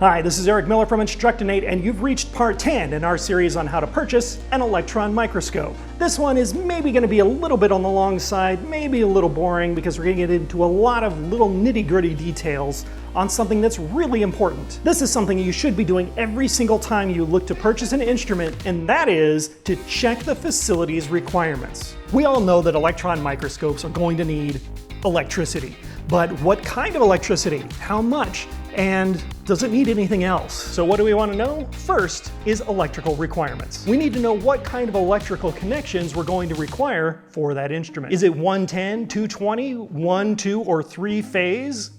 Hi, this is Eric Miller from Instructinate, and you've reached part 10 in our series on how to purchase an electron microscope. This one is maybe going to be a little bit on the long side, maybe a little boring, because we're going to get into a lot of little nitty-gritty details on something that's really important. This is something you should be doing every single time you look to purchase an instrument, and that is to check the facility's requirements. We all know that electron microscopes are going to need electricity, but what kind of electricity? How much? And does it need anything else? So what do we want to know? First is electrical requirements. We need to know what kind of electrical connections we're going to require for that instrument. Is it 110, 220, 1, 2, or 3 phase?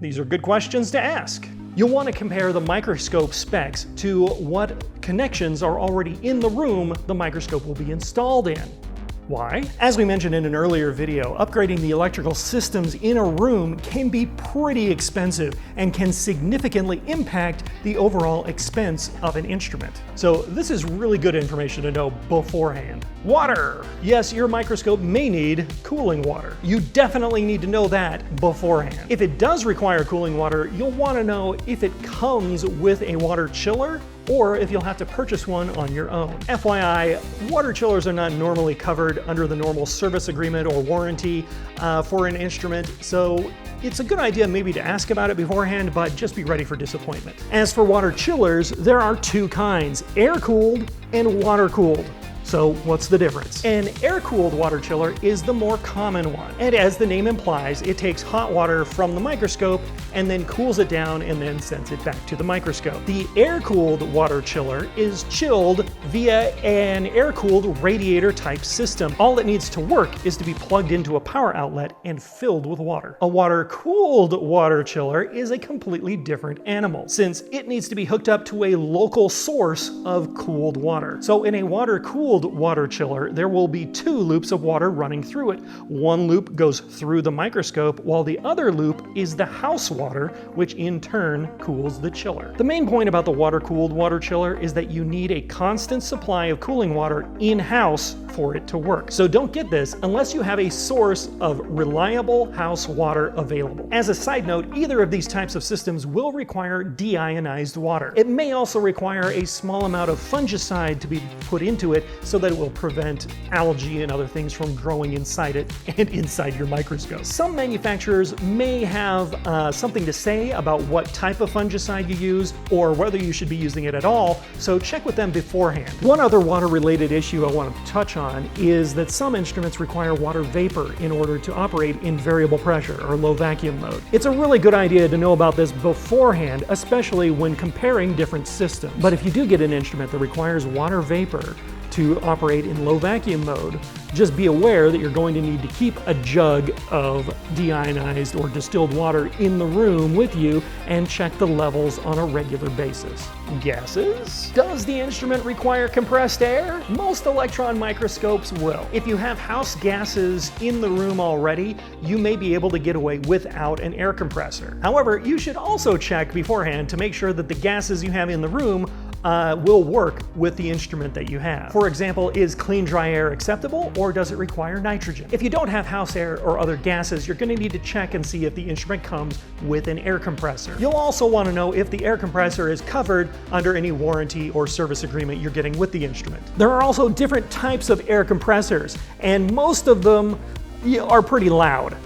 These are good questions to ask. You'll want to compare the microscope specs to what connections are already in the room the microscope will be installed in. Why? As we mentioned in an earlier video, upgrading the electrical systems in a room can be pretty expensive and can significantly impact the overall expense of an instrument. So this is really good information to know beforehand. Water! Yes, your microscope may need cooling water. You definitely need to know that beforehand. If it does require cooling water, you'll want to know if it comes with a water chiller or if you'll have to purchase one on your own. FYI, water chillers are not normally covered under the normal service agreement or warranty for an instrument, so it's a good idea maybe to ask about it beforehand, but just be ready for disappointment. As for water chillers, there are two kinds, air-cooled and water-cooled. So what's the difference? An air-cooled water chiller is the more common one. And as the name implies, it takes hot water from the microscope and then cools it down and then sends it back to the microscope. The air-cooled water chiller is chilled via an air-cooled radiator type system. All that needs to work is to be plugged into a power outlet and filled with water. A water-cooled water chiller is a completely different animal, since it needs to be hooked up to a local source of cooled water. So in a water-cooled water chiller, there will be 2 loops of water running through it. One loop goes through the microscope, while the other loop is the house water, which in turn cools the chiller. The main point about the water-cooled water chiller is that you need a constant supply of cooling water in-house for it to work. So don't get this unless you have a source of reliable house water available. As a side note, either of these types of systems will require deionized water. It may also require a small amount of fungicide to be put into it so that it will prevent algae and other things from growing inside it and inside your microscope. Some manufacturers may have something to say about what type of fungicide you use or whether you should be using it at all, so check with them beforehand. One other water-related issue I want to touch on is that some instruments require water vapor in order to operate in variable pressure or low vacuum mode. It's a really good idea to know about this beforehand, especially when comparing different systems. But if you do get an instrument that requires water vapor to operate in low vacuum mode, just be aware that you're going to need to keep a jug of deionized or distilled water in the room with you and check the levels on a regular basis. Guesses? Does the instrument require compressed air? Most electron microscopes will. If you have house gases in the room already, you may be able to get away without an air compressor. However, you should also check beforehand to make sure that the gases you have in the room will work with the instrument that you have. For example, is clean dry air acceptable, or does it require nitrogen? If you don't have house air or other gases, you're going to need to check and see if the instrument comes with an air compressor. You'll also want to know if the air compressor is covered under any warranty or service agreement you're getting with the instrument. There are also different types of air compressors, and most of them are pretty loud.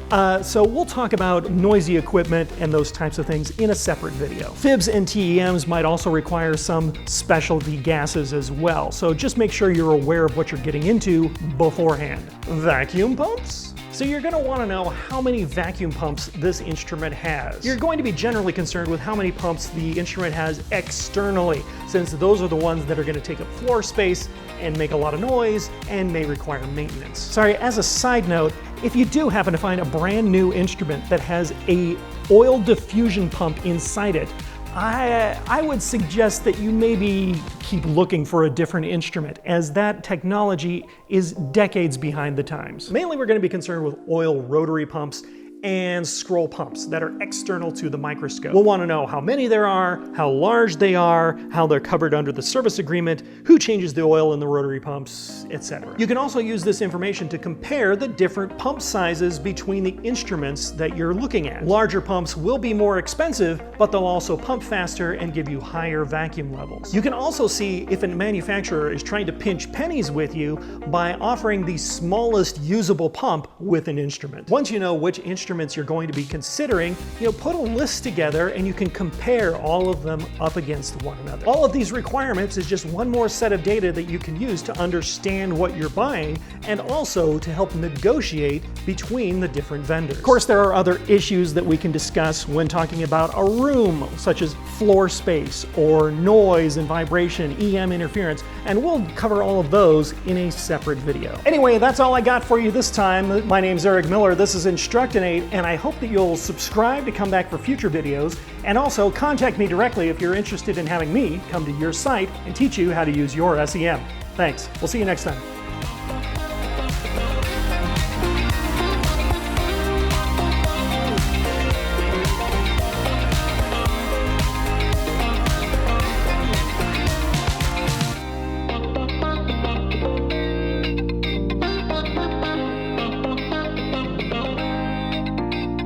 So we'll talk about noisy equipment and those types of things in a separate video. Fibs and TEMs might also require some specialty gases as well, so just make sure you're aware of what you're getting into beforehand. Vacuum pumps? So you're going to want to know how many vacuum pumps this instrument has. You're going to be generally concerned with how many pumps the instrument has externally, since those are the ones that are going to take up floor space and make a lot of noise and may require maintenance. Sorry, as a side note, if you do happen to find a brand new instrument that has a oil diffusion pump inside it, I would suggest that you maybe keep looking for a different instrument, as that technology is decades behind the times. Mainly we're going to be concerned with oil rotary pumps and scroll pumps that are external to the microscope. We'll want to know how many there are, how large they are, how they're covered under the service agreement, who changes the oil in the rotary pumps, etc. You can also use this information to compare the different pump sizes between the instruments that you're looking at. Larger pumps will be more expensive, but they'll also pump faster and give you higher vacuum levels. You can also see if a manufacturer is trying to pinch pennies with you by offering the smallest usable pump with an instrument. Once you know which instruments you're going to be considering, put a list together and you can compare all of them up against one another. All of these requirements is just one more set of data that you can use to understand what you're buying and also to help negotiate between the different vendors. Of course, there are other issues that we can discuss when talking about a room, such as floor space or noise and vibration, EM interference, and we'll cover all of those in a separate video. Anyway, that's all I got for you this time. My name's Eric Miller, this is Instructinate, and I hope that you'll subscribe to come back for future videos, and also contact me directly if you're interested in having me come to your site and teach you how to use your SEM. Thanks, we'll see you next time.